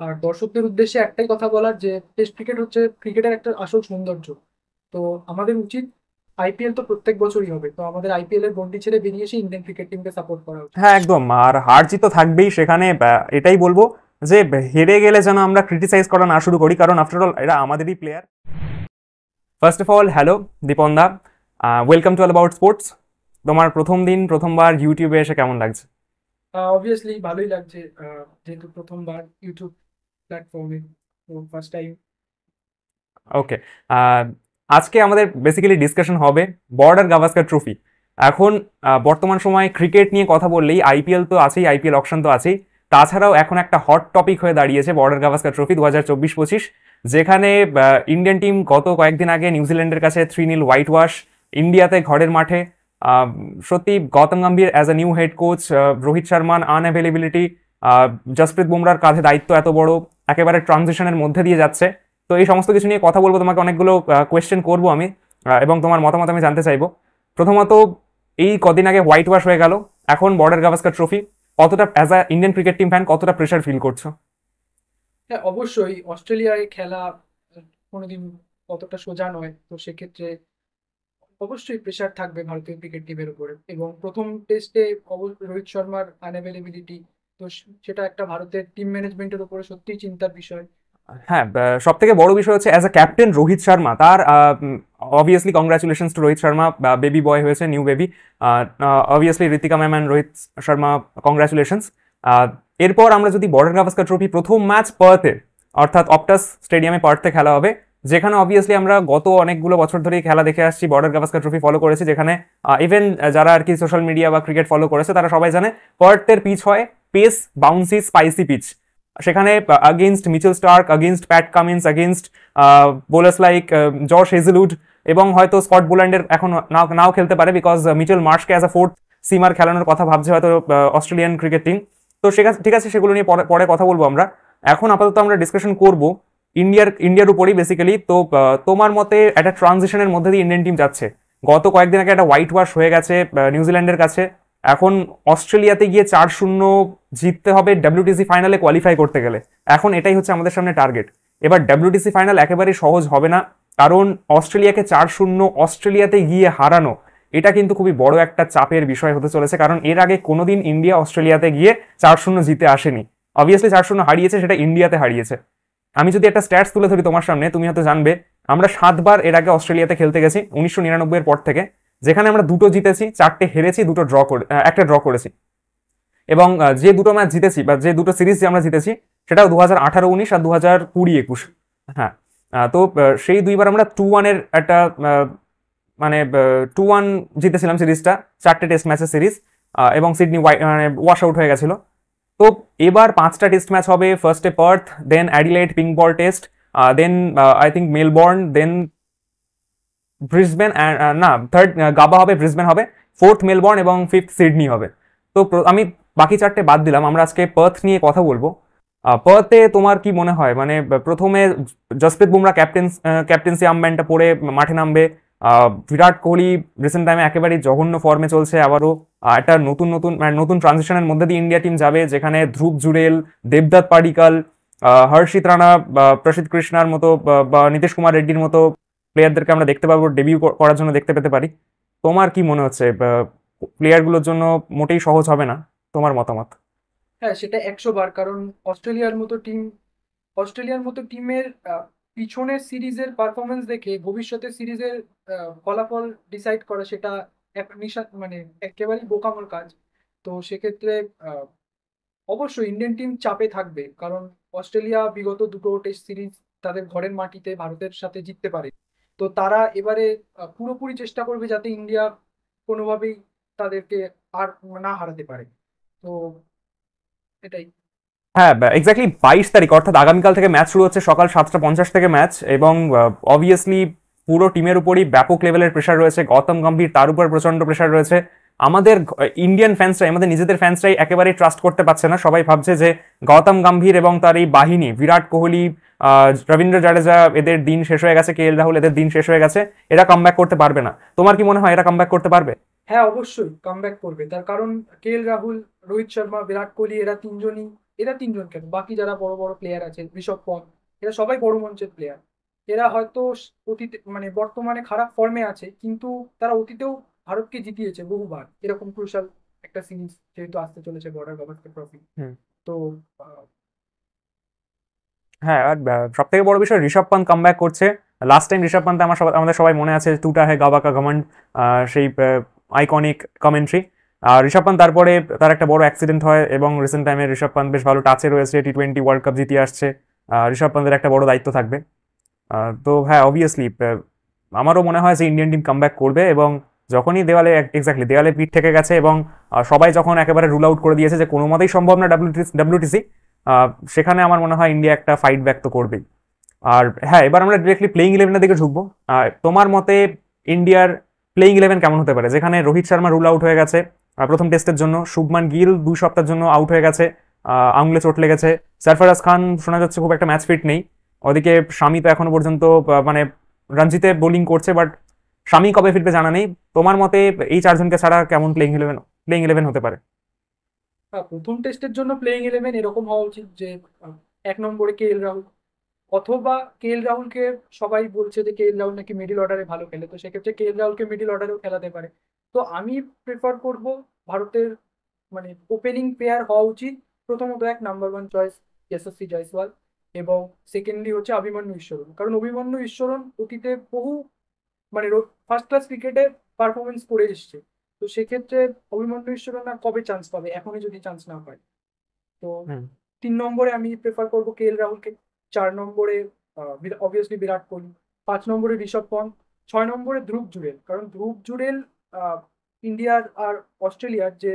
আর দর্শকদের উদ্দেশ্যে একটাই কথা বলার যে টেস্ট ক্রিকেট হচ্ছে ক্রিকেটের একটা আসল সৌন্দর্য। তো আমাদের উচিত, আইপিএল তো প্রত্যেক বছরই হবে, তো আমাদের আইপিএল এর গন্ডি ছেড়ে বেরিয়ে এসে ইন্ডিয়ান ক্রিকেট টিমকে সাপোর্ট করা উচিত। হ্যাঁ, একদম। আর হার জিত তো থাকবেই সেখানে। এটাই বলবো যে হেরে গেলে যেন আমরা ক্রিটিসাইজ করা না শুরু করি, কারণ আফটার অল এরা আমাদেরই player. First of all, hello Dipan da, welcome to All About Sports. তোমার প্রথম দিন প্রথমবার ইউটিউবে এসে কেমন লাগছে? অবভিয়াসলি ভালোই লাগছে, যেহেতু প্রথমবার ইউটিউব প্ল্যাটফর্মে, তো ফার্স্ট টাইম। ওকে। আজকে আমাদের বেসিক্যালি ডিসকাশন হবে বর্ডার গাভাস্কার ট্রফি। এখন বর্তমান সময়ে ক্রিকেট নিয়ে কথা বললেই আইপিএল তো আছেই, আইপিএল অকশন তো আছেই। তাছাড়াও এখন একটা হট টপিক হয়ে দাঁড়িয়েছে বর্ডার গাভাস্কার ট্রফি 2024-25, যেখানে ইন্ডিয়ান টিম গত কয়েকদিন আগে নিউজিল্যান্ডের কাছে 3-0 হোয়াইট ওয়াশ। ইন্ডিয়াতে ঘরের মাঠে সত্যি Gautam Gambhir as a new head coach, Rohit শর্মার আনঅ্যাভেলেবিলিটি, জসপ্রীত বুমরার কাঁধে দায়িত্ব এত বড়, একেবারে ট্রানজিশনের মধ্যে দিয়ে যাচ্ছে। তো এই সমস্ত কিছু নিয়ে কথা বলবো, তোমাকে অনেকগুলো কোয়েশ্চেন করবো আমি, এবং তোমার মতামত আমি জানতে চাইবো। প্রথমত, এই কদিন আগে হোয়াইট ওয়াশ হয়ে গেল, এখন বর্ডার গাভাস্কার ট্রফি, কতটা as a Indian cricket team fan কতটা প্রেশার ফিল করছো? হ্যাঁ, অবশ্যই অস্ট্রেলিয়ায় খেলা কোনোদিন অতটা সোজা নয়, তো সেক্ষেত্রে অবশ্যই প্রেশার থাকবে ভারতীয় ক্রিকেট টিমের উপরে। এবং প্রথম টেস্টে রোহিত শর্মার আনঅ্যাভেলেবিলিটি, তো সেটা একটা ভারতের টিম ম্যানেজমেন্টের উপরে সত্যিই চিন্তার বিষয়। হ্যাঁ, সব থেকে বড় বিষয় হচ্ছে as a captain Rohit Sharma, তার obviously congratulations to Rohit Sharma, baby boy হয়েছে, new baby. Obviously Ritika ma'am and Rohit Sharma, congratulations. এরপর আমরা যদি বর্ডার গাভাস্কার ট্রফি প্রথম ম্যাচ পার্থে, অর্থাৎ অপটাস স্টেডিয়ামে পার্থে খেলা হবে, যেখানে অবভিয়াসলি আমরা গত অনেকগুলো বছর ধরেই খেলা দেখে আসছি, বর্ডার গাভাস্কার ট্রফি ফলো করেছি, যেখানে ইভেন যারা আর কি সোশ্যাল মিডিয়া বা ক্রিকেট ফলো করেছে তারা সবাই জানে পার্থের পিচ হয় পেস বাউন্সি স্পাইসি পিচ। সেখানে against Mitchell Starc, against Pat Cummins, against bowlers like Josh Hazlewood, এবং হয়তো স্কট বোল্যান্ডের এখন নাও নাও খেলতে পারে, বিকজ মিচেল মার্শকে অ্যাজ আ ফোর্থ সিমার খেলানোর কথা ভাবছে হয়তো অস্ট্রেলিয়ান ক্রিকেট টিম। তো ঠিক আছে, সেগুলো নিয়ে পরে পরে কথা বলবো আমরা। এখন আপাতত আমরা ডিসকাশন করব ইন্ডিয়ার উপরই বেসিক্যালি। তো তোমার মতে একটা ট্রানজিশনের মধ্যে দিয়ে ইন্ডিয়ান টিম যাচ্ছে, গত কয়েকদিন আগে একটা হোয়াইট ওয়াশ হয়ে গেছে নিউজিল্যান্ডের কাছে, এখন অস্ট্রেলিয়াতে গিয়ে 4-0 জিততে হবে ডাব্লিউটিসি ফাইনালে কোয়ালিফাই করতে গেলে। এখন এটাই হচ্ছে আমাদের সামনে টার্গেট। এবার ডাব্লিউটিসি ফাইনাল একেবারেই সহজ হবে না, কারণ অস্ট্রেলিয়াকে 4-0 অস্ট্রেলিয়াতে গিয়ে হারানো, এটা কিন্তু খুবই বড় একটা চাপের বিষয় হতে চলেছে, কারণ এর আগে কোনোদিন ইন্ডিয়া অস্ট্রেলিয়াতে গিয়ে 4-0 জিতে আসেনি। অবভিয়াসলি 4-0 হারিয়েছে, সেটা ইন্ডিয়াতে হারিয়েছে। আমি যদি একটা স্ট্যাটস তুলে ধরি তোমার সামনে, তুমি হয়তো জানবে আমরা 7 বার এর আগে অস্ট্রেলিয়াতে খেলতে গেছি 1999 এর পর থেকে, যেখানে আমরা 2টো জিতেছি, 4টে হেরেছি, একটা ড্র করেছি। এবং যে দুটো ম্যাচ জিতেছি বা যে দুটো সিরিজ আমরা জিতেছি, সেটাও 2018-19 আর 2020-21। হ্যাঁ। তো সেই দুইবার আমরা 2-1 এর একটা মানে 2-1 জিতেছিলাম সিরিজটা, 4টে টেস্ট ম্যাচের সিরিজ, এবং সিডনি মানে ওয়াশ আউট হয়ে গেছিল। তো এবার 5টা টেস্ট ম্যাচ হবে, ফার্স্টে Perth, then Adelaide pink ball test, then I think Melbourne, then Brisbane, না থার্ড গাবা হবে, ব্রিসবেন হবে, ফোর্থ মেলবোর্ন, এবং ফিফথ সিডনি হবে। তো আমি বাকি 4টে বাদ দিলাম, আমরা আজকে পার্থ নিয়ে কথা বলবো। পার্থে তোমার কি মনে হয়, মানে প্রথমে জসপ্রীত বুমরা ক্যাপ্টেন্সি আর্মব্যান্ডটা পরে মাঠে নামবে, বিরাট কোহলি রিসেন্ট টাইমে একেবারেই জঘন্য ফর্মে চলছে, আবারও একটা নতুন নতুন মানে নতুন ট্রানজিশনের মধ্যে দিয়ে ইন্ডিয়া টিম যাবে, যেখানে ধ্রুব জুরেল, দেবদত্ত পাডিকাল, হর্ষিত রানা, প্রসিদ্ধ কৃষ্ণার মতো বা নীতিশ কুমার রেড্ডির মতো প্লেয়ারদেরকে আমরা দেখতে পাবো, ডেবিউ করার জন্য দেখতে পেতে পারি। তোমার কি মনে হচ্ছে প্লেয়ারগুলোর জন্য মোটেই সহজ হবে না? তোমার মতামত? হ্যাঁ, সেটা 100 বার। কারণ অস্ট্রেলিয়ার মতো টিম, অস্ট্রেলিয়ার মতো টিমের পিছনের সিরিজের পারফরমেন্স দেখে ভবিষ্যতের সিরিজের ফলাফল ডিসাইড করা, সেটা এক মানে একেবারেই বোকামোর কাজ। তো সেক্ষেত্রে আহ, অবশ্যই ইন্ডিয়ান টিম চাপে থাকবে, কারণ অস্ট্রেলিয়া বিগত দুটো টেস্ট সিরিজ তাদের ঘরের মাটিতে ভারতের সাথে জিততে পারে। তো তারা এবারে পুরোপুরি চেষ্টা করবে যাতে ইন্ডিয়া কোনোভাবেই তাদেরকে আর না হারাতে পারে। তো এটাই। হ্যাঁ, এক্স্যাক্টলি 22 তারিখ, অর্থাৎ আগামীকাল থেকে ম্যাচ শুরু হচ্ছে, সকাল 7টা 50 থেকে ম্যাচ, এবং অবভিয়াসলি পুরো টিমের উপরই ব্যাপক লেভেলের প্রেশার রয়েছে, গৌতম গম্ভীর তার উপর প্রচন্ড প্রেশার রয়েছে। আমাদের ইন্ডিয়ান ফ্যান্সরাই, আমাদের নিজেদের ফ্যান্সরাই একেবারেই ট্রাস্ট করতে পারছে না, সবাই ভাবছে যে গৌতম গম্ভীর এবং তার এই বাহিনী, বিরাট কোহলি, রবীন্দ্র জাডেজা, এদের দিন শেষ হয়ে গেছে, KL রাহুল, এদের দিন শেষ হয়ে গেছে, এরা কামব্যাক করতে পারবে না। তোমার কি মনে হয় এরা কামব্যাক করতে পারবে? হ্যাঁ, অবশ্যই কামব্যাক করবে, তার কারণ KL রাহুল, রোহিত শর্মা, বিরাট কোহলি এরা তিনজনই এরা তিনজন কেন, বাকি যারা বড় বড় প্লেয়ার আছে, ঋষভ পন্থ, এরা সবাই বড় মঞ্চের প্লেয়ার। এরা হয়তো অতীতে মানে বর্তমানে খারাপ ফর্মে আছে, কিন্তু তারা অতীতেও ভারতকে জিতিয়েছে বহুবার এরকম ক্রুশাল একটা সিরিজ যেহেতু আসতে চলেছে, বর্ডার গাভাস্কর ট্রফি। তো আহ, হ্যাঁ, আর সব থেকে বড় বিষয় ঋষভ পান্ত কামব্যাক করছে। লাস্ট টাইম ঋষভ পান্ত আমাদের সবাই মনে আছে, টুটা হে গাবা কা ঘমন্ড, সেই আইকনিক কমেন্ট্রি। আর ঋষভ পান্ত তারপরে তার একটা বড় অ্যাক্সিডেন্ট হয়, এবং রিসেন্ট টাইমে ঋষভ পান্ত বেশ ভালো টাচে রয়েছে, টি-20 ওয়ার্ল্ড কাপ জিতিয়ে আসছে। ঋষভ পান্তের একটা বড় দায়িত্ব থাকবে। তো হ্যাঁ, অবভিয়াসলি আমারও মনে হয় যে ইন্ডিয়ান টিম কামব্যাক করবে, এবং যখনই দেওয়ালে এক্স্যাক্টলি দেওয়ালে পিঠ থেকে গেছে, এবং সবাই যখন একেবারে রুল আউট করে দিয়েছে যে কোনো মতেই সম্ভব না ডাব্লিউটিসি, সেখানে আমার মনে হয় ইন্ডিয়া একটা ফাইট ব্যাক তো করবেই। আর হ্যাঁ, এবার আমরা ডিরেক্টলি প্লেইং ইলেভেনের দিকে ঢুকবো। তোমার মতে ইন্ডিয়ার প্লেইং ইলেভেন কেমন হতে পারে, যেখানে রোহিত শর্মা রুল আউট হয়ে গেছে প্রথম টেস্টের জন্য, শুভমান গিল 2 সপ্তাহের জন্য আউট হয়ে গেছে, আঙুলে চোট লেগেছে, সরফরাজ খান শোনা যাচ্ছে খুব একটা ম্যাচ ফিট নেই, ওদিকে শামি তো এখনো পর্যন্ত মানে রঞ্জিতে বোলিং করছে, বাট শামি কবে ফিরবে জানা নেই। তোমার মতে এই 4জনকে ছাড়া কেমন প্লেইং ইলেভেন হতে পারে? প্রথম টেস্টের জন্য প্লেইং ইলেভেন এরকম হওয়া উচিত যে 1 নম্বরে KL রাহুল, অথবা KL রাহুলকে সবাই বলছে যে KL রাহুল নাকি মিডিল অর্ডারে ভালো খেলে, তো সেক্ষেত্রে KL রাহুলকে মিডিল অর্ডারেও খেলাতে পারে। তো আমি প্রেফার করব ভারতের মানে ওপেনিং পেয়ার হওয়া উচিত প্রথমত 1 নাম্বার 1 চয়েস যশস্বী জয়সওয়াল, এবং সেকেন্ডলি হচ্ছে অভিমন্যু ঈশ্বরন। কারণ অভিমন্যু ঈশ্বরন অতীতে বহু মানে ফার্স্ট ক্লাস ক্রিকেটে পারফরমেন্স করে এসছে। তো সেক্ষেত্রে অভিমন্যু ঈশ্বরন আর কবে চান্স পাবে, এখনই যদি চান্স না পায়। তো 3 নম্বরে আমি প্রেফার করবো KL রাহুলকে, 4 নম্বরে অবভিয়াসলি বিরাট কোহলি, 5 নম্বরে ঋষভ পন্থ, 6 নম্বরে ধ্রুব জুরেল। কারণ ধ্রুব জুরেল ইন্ডিয়ার আর অস্ট্রেলিয়ার যে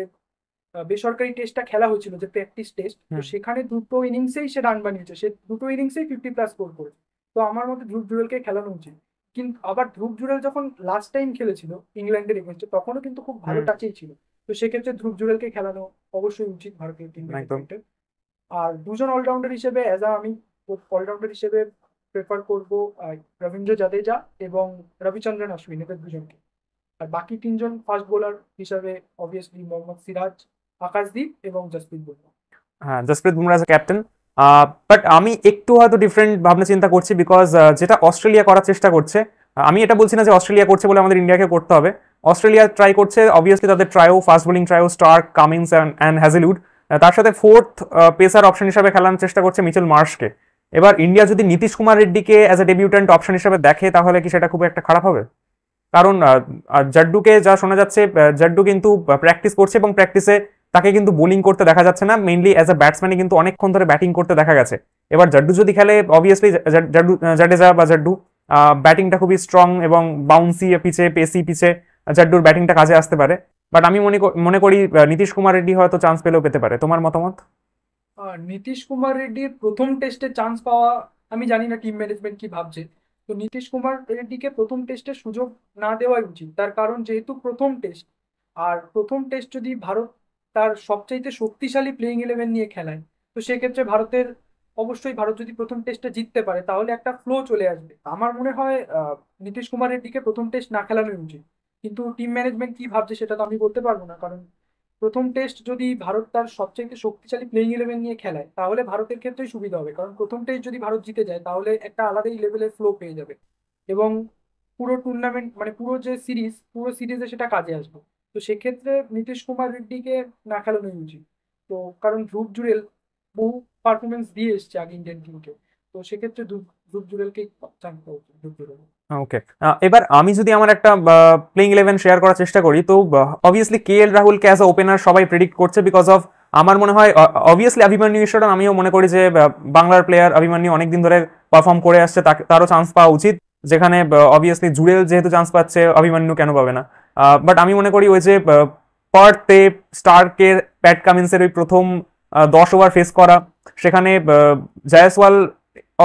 বেসরকারি টেস্টটা খেলা হয়েছিল, যে প্র্যাকটিস টেস্ট, তো সেখানে দুটো ইনিংসেই সে রান বানিয়েছে, সে দুটো ইনিংসেই 50+ স্কোর করেছে। তো আমার মতে ধ্রুব জুরেলকে খেলানো উচিত। কিন্তু আবার ধ্রুব জুরেল যখন লাস্ট টাইম খেলেছিল ইংল্যান্ডের এগেনস্টে, তখনও কিন্তু খুব ভালো টাচেই ছিল। তো সেক্ষেত্রে ধ্রুব জুরেলকে খেলানো অবশ্যই উচিত ভারতীয় টিম ম্যানেজমেন্টের। আর দুজন অলরাউন্ডার হিসেবে আমি অলরাউন্ডার হিসেবে প্রেফার করব রবীন্দ্র জাদেজা এবং রবিচন্দ্রন অশ্বিন, এদের দুজনকে। আর বাকি 3জন ফাস্ট বোলার হিসাবে অবভিয়াসলি মোহাম্মদ সিরাজ, আকাশদীপ এবং জসপ্রীত বুমরাহ। হ্যাঁ, Jasprit Bumrah as captain. But আমি একটু হয়তো ডিফারেন্ট ভাবনা চিন্তা করছি, বিকজ যেটা অস্ট্রেলিয়া করার চেষ্টা করছে, আমি এটা বলছি না যে অস্ট্রেলিয়া করছে বলে আমাদের ইন্ডিয়াকে করতে হবে। অস্ট্রেলিয়া ট্রাই করছে অবভিয়াসলি তাদের fast bowling trio Starc, Cummins and Hazlewood, তার সাথে ফোর্থ পেসার অপশন হিসাবে খেলানোর চেষ্টা করছে মিচেল মার্শকে। এবার ইন্ডিয়া যদি নীতিশ কুমার রেড্ডিকে অ্যাজ এ ডেবিউট্যান্ট অপশন হিসাবে দেখে, তাহলে কি সেটা খুব একটা খারাপ হবে? কারণ জাড্ডুকে যা শোনা যাচ্ছে, জাড্ডু কিন্তু প্র্যাকটিস করছে, এবং প্র্যাকটিসে তাকে কিন্তু বোলিং করতে দেখা যাচ্ছে না, মেইনলি অ্যাজ এ ব্যাটসম্যানে কিন্তু অনেকক্ষণ ধরে ব্যাটিং করতে দেখা গেছে। এবার জাড্ডু যদি খেলে, অবভিয়াসলি জাডেজা বা জাড্ডু ব্যাটিংটা খুবই স্ট্রং এবং বাউন্সি পিচে, পেসি পিচে জাড্ডুর ব্যাটিংটা কাজে আসতে পারে। বাট আমি মনে করি নীতিশ কুমার রেড্ডি হয়তো চান্স পেলেও পেতে পারে। তোমার মতামত? নীতিশ কুমার রেড্ডির প্রথম টেস্টে চান্স পাওয়া, আমি জানি না টিম ম্যানেজমেন্ট কি ভাবছে। তো নীতিশ কুমার রেড্ডিকে প্রথম টেস্টে সুযোগ না দেওয়াই উচিত, তার কারণ যেহেতু প্রথম টেস্ট, আর প্রথম টেস্ট যদি ভারত তার সবচাইতে শক্তিশালী প্লেইং ইলেভেন নিয়ে খেলায়, তো সেক্ষেত্রে অবশ্যই ভারত যদি প্রথম টেস্টটা জিততে পারে তাহলে একটা ফ্লো চলে আসবে। আমার মনে হয় নীতিশ কুমার রেড্ডিকে প্রথম টেস্ট না খেলানোই উচিত। কিন্তু টিম ম্যানেজমেন্ট কি ভাবছে সেটা তো আমি বলতে পারবো না, কারণ প্রথম টেস্ট যদি ভারত তার সবচেয়ে শক্তিশালী প্লেইং ইলেভেন নিয়ে খেলায় তাহলে ভারতের ক্ষেত্রেই সুবিধা হবে, কারণ প্রথম টেস্ট যদি ভারত জিতে যায় তাহলে একটা আলাদাই লেভেলের ফ্লো পেয়ে যাবে, এবং পুরো টুর্নামেন্ট মানে পুরো সিরিজে সেটা কাজে আসবে। তো সেক্ষেত্রে নীতিশ কুমার রেড্ডিকে না খেলানোই উচিত। তো কারণ ধ্রুব জুরেল বহু পারফরমেন্স দিয়ে এসছে আগে ইন্ডিয়ান টিমকে, তো সেক্ষেত্রে ধ্রুব জুরেলকেই চান্স পাওয়া উচিত, ধ্রুব জুরেল। ওকে, এবার আমি যদি আমার একটা প্লেইং ইলেভেন শেয়ার করার চেষ্টা করি, তো অবভিয়াসলি KL রাহুলকে অ্যাজ এ ওপেনার সবাই প্রেডিক্ট করছে, বিকজ অফ আমার মনে হয় অবভিয়াসলি অভিমন্যু ঈশ্বরন, আমিও মনে করি যে বাংলার প্লেয়ার অভিমন্যু অনেকদিন ধরে পারফর্ম করে আসছে, তারও চান্স পাওয়া উচিত। যেখানে অবভিয়াসলি জুড়েল যেহেতু চান্স পাচ্ছে, অভিমন্যু কেন পাবে না? বাট আমি মনে করি ওই যে পার্থে স্টার্কের, প্যাট কামিন্সের ওই প্রথম 10 ওভার ফেস করা, সেখানে জয়সওয়াল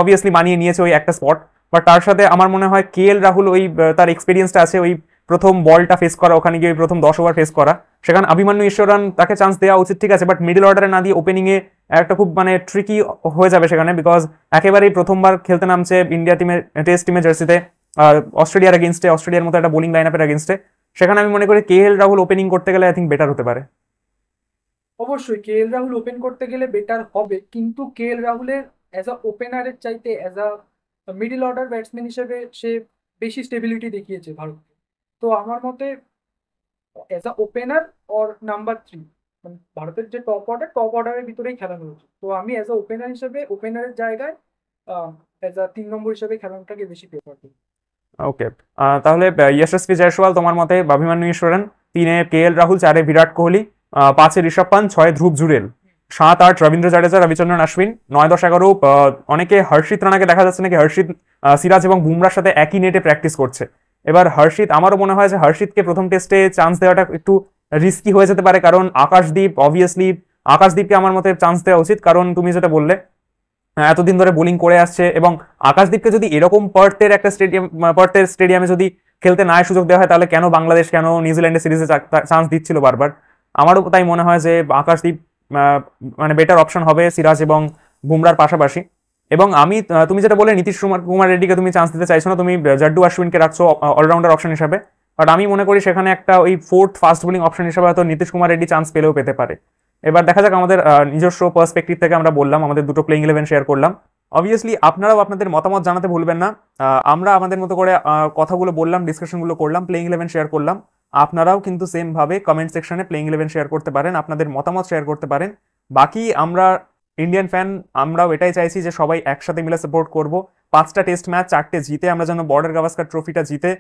অবভিয়াসলি মানিয়ে নিয়েছে ওই একটা স্পট, বাট তার সাথে আমার মনে হয় KL রাহুল ওই তার এক্সপিরিয়েন্সটা আছে, ওই প্রথম বলটা ফেস করা, ওখানে গিয়ে ওই প্রথম 10 ওভার ফেস করা, সেখানে অভিমন্যু ঈশ্বরন তাকে চান্স দেওয়া উচিত, ঠিক আছে, বাট মিডল অর্ডারে না দিয়ে ওপেনিংয়ে একটা খুব মানে ট্রিকি হয়ে যাবে সেখানে, বিকজ একেবারেই প্রথমবার খেলতে নামছে ইন্ডিয়া টিমের টেস্ট টিমের জার্সিতে অস্ট্রেলিয়ার এগেনস্টে, অস্ট্রেলিয়ার মতো একটা বোলিং লাইন আপের এগেনস্টে। সেখানে আমি মনে করি KL রাহুল ওপেনিং করতে গেলে আই থিঙ্ক বেটার হতে পারে। অবশ্যই কে এল রাহুল ওপেন করতে গেলে বেটার হবে, কিন্তু কে এল রাহুলের অ্যাজ আ ওপেনারের চাইতে as a middle order batsman হিসেবে সে বেশি স্টেবিলিটি দেখিয়েছে ভারতকে। তো আমার মতে as a opener or number 3, মানে ভারতের যে টপ অর্ডারের ভিতরেই খেলানো উচিত। তো আমি অ্যাজ আ ওপেনার হিসেবে ওপেনারের জায়গায় অ্যাজ আ 3 নম্বর হিসেবে খেলানোটাকে বেশি প্রেফার করি। ওকে, তাহলে ইয়শস্বী জয়সওয়াল তোমার মতে, অভিমন্যু ঈশ্বরন, 3-এ কে এল রাহুল, 4-এ বিরাট কোহলি, 5-এ ঋষভ পান্ত, 6-এ ধ্রুব জুরেল, 7-8 রবীন্দ্র জাডেজা, রবিচন্দ্রন অশ্বিন, 9-10-11 অনেকে হর্ষিত রানাকে দেখা যাচ্ছে নাকি হর্ষিত সিরাজ এবং বুমরার সাথে একই নেটে প্র্যাকটিস করছে। এবার হর্ষিত, আমারও মনে হয় যে হর্ষিতকে প্রথম টেস্টে চান্স দেওয়াটা একটু রিস্কি হয়ে যেতে পারে, কারণ আকাশদীপ অবভিয়াসলি, আকাশদীপকে আমার মতে চান্স দেওয়া উচিত, কারণ তুমি যেটা বললে এতদিন ধরে বোলিং করে আসছে, এবং আকাশদীপকে যদি এরকম পার্থের স্টেডিয়ামে যদি খেলতে না সুযোগ দেওয়া হয়, তাহলে কেন বাংলাদেশ, কেন নিউজিল্যান্ডের সিরিজে চান্স দিচ্ছিল বারবার। আমারও তাই মনে হয় যে আকাশদীপ মানে বেটার অপশন হবে সিরাজ এবং বুমরার পাশাপাশি। এবং আমি তুমি যেটা বলে নীতিশ কুমার রেড্ডিকে তুমি চান্স দিতে চাইছো না, তুমি জাড্ডু অশ্বিনকে রাখছো অলরাউন্ডার অপশন হিসাবে, বাট আমি মনে করি সেখানে একটা ওই ফোর্থ ফাস্ট বোলিং অপশন হিসাবে হয়তো নীতিশ কুমার রেড্ডি চান্স পেলেও পেতে পারে। এবার দেখা যাক, আমাদের নিজস্ব পার্সপেক্টিভ থেকে আমরা বললাম, আমাদের দুটো প্লেইং 11 শেয়ার করলাম। অবভিয়াসলি আপনারাও আপনাদের মতামত জানাতে ভুলবেন না। আমরা আমাদের মতো করে কথাগুলো বললাম, ডিসকাশনগুলো করলাম, প্লেইং 11 শেয়ার করলাম। আপনারাও কিন্তু সেম ভাবে কমেন্ট সেকশনে প্লেইং 11 শেয়ার করতে পারেন, আপনাদের মতামত শেয়ার করতে পারেন। বাকি আমরা ইন্ডিয়ান ফ্যান, আমরাও এটাই চাইছি যে সবাই একসাথে মিলে সাপোর্ট করব। 5টা টেস্ট ম্যাচ 4টে জিতে আমরা যেন বর্ডার গাভাস্কার ট্রফিটা জিতে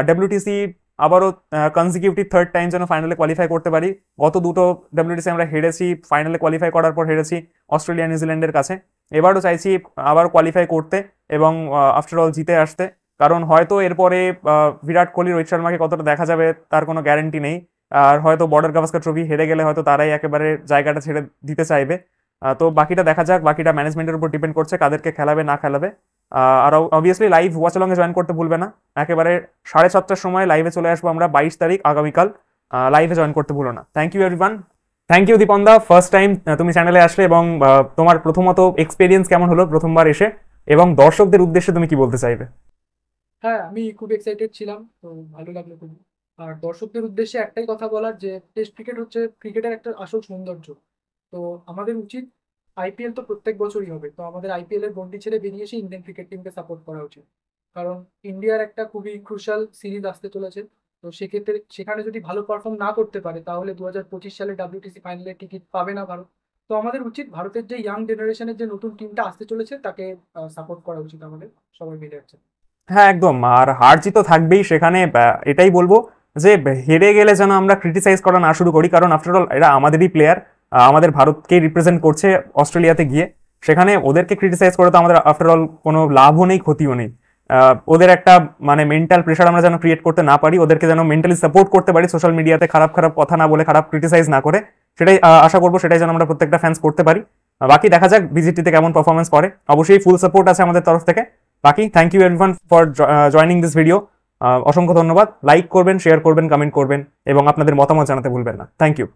ডব্লিউটিসি আবারও কনজিকিউটিভ থার্ড টাইম যেন ফাইনালে কোয়ালিফাই করতে পারি। গত দুটো ডব্লিউটিসি আমরা হেরেছি, ফাইনালে কোয়ালিফাই করার পর হেরেছি অস্ট্রেলিয়া নিউজিল্যান্ডের কাছে। এবারও চাইছি আবার কোয়ালিফাই করতে এবং আফটার অল জিতে আসতে, কারণ হয়তো এরপরে বিরাট কোহলি, রোহিত শর্মাকে কতটা দেখা যাবে তার কোনো গ্যারান্টি নেই। আর হয়তো বর্ডার গাভাস্কার ট্রফি হেরে গেলে হয়তো তারাই একেবারে জায়গাটা ছেড়ে দিতে চাইবে। তো বাকিটা দেখা যাক, বাকিটা ম্যানেজমেন্টের উপর ডিপেন্ড করছে কাদেরকে খেলাবে না খেলাবে। আর অবভিয়াসলি লাইভ ওয়াচ অলংয়ে জয়েন করতে ভুলবে না। একেবারে 7:30টার সময় লাইভে চলে আসবো আমরা, 22 তারিখ আগামীকাল। লাইভে জয়েন করতে ভুলো না। Thank you everyone. Thank you Dipan da, first time তুমি চ্যানেলে আসলে, এবং তোমার প্রথমত এক্সপিরিয়েন্স কেমন হলো প্রথমবার এসে, এবং দর্শকদের উদ্দেশ্যে তুমি কি বলতে চাইবে? হ্যাঁ, আমি খুব এক্সাইটেড ছিলাম, তো ভালো লাগলো খুব। আর দর্শকদের উদ্দেশ্যে একটাই কথা বলার, যে টেস্ট ক্রিকেট হচ্ছে ক্রিকেটের একটা আসল সৌন্দর্য। তো আমাদের উচিত, আইপিএল তো প্রত্যেক বছরই হবে, তো আমাদের আইপিএল এর গন্ডি ছেড়ে বেরিয়ে এসে ইন্ডিয়ান ক্রিকেট টিমকে সাপোর্ট করা উচিত। কারণ ইন্ডিয়ার একটা খুবই ক্রুশাল সিরিজ আসতে চলেছে। তো সেক্ষেত্রে সেখানে যদি ভালো পারফর্ম না করতে পারে, তাহলে 2025 সালে ডাব্লিউটিসি ফাইনালের টিকিট পাবে না ভারত। তো আমাদের উচিত ভারতের যে ইয়াং জেনারেশনের যে নতুন টিমটা আসতে চলেছে তাকে সাপোর্ট করা উচিত আমাদের সবাই মিলে আছে। হ্যাঁ একদম, আর হার জিত তো থাকবেই সেখানে। এটাই বলবো যে হেরে গেলে যেন আমরা ক্রিটিসাইজ করা না শুরু করি, কারণ আফটারঅল এরা আমাদেরই প্লেয়ার, আমাদের ভারতকে রিপ্রেজেন্ট করছে অস্ট্রেলিয়াতে গিয়ে। সেখানে ওদেরকে ক্রিটিসাইজ করে তো আমাদের আফটারঅল কোনো লাভও নেই, ক্ষতিও নেই। ওদের একটা মানে মেন্টাল প্রেশার আমরা যেন ক্রিয়েট করতে না পারি, ওদেরকে যেন মেন্টালি সাপোর্ট করতে পারি, সোশ্যাল মিডিয়াতে খারাপ খারাপ কথা না বলে, খারাপ ক্রিটিসাইজ না করে, সেটাই আশা করবো, সেটাই যেন আমরা প্রত্যেকটা ফ্যান্স করতে পারি। বাকি দেখা যাক বিজিটিতে কেমন পারফরমেন্স করে, অবশ্যই ফুল সাপোর্ট আছে আমাদের তরফ থেকে। বাকি thank you everyone for joining this video. অসংখ্য ধন্যবাদ। লাইক করবেন, শেয়ার করবেন, কমেন্ট করবেন, এবং আপনাদের মতামত জানাতে ভুলবেন না। Thank you.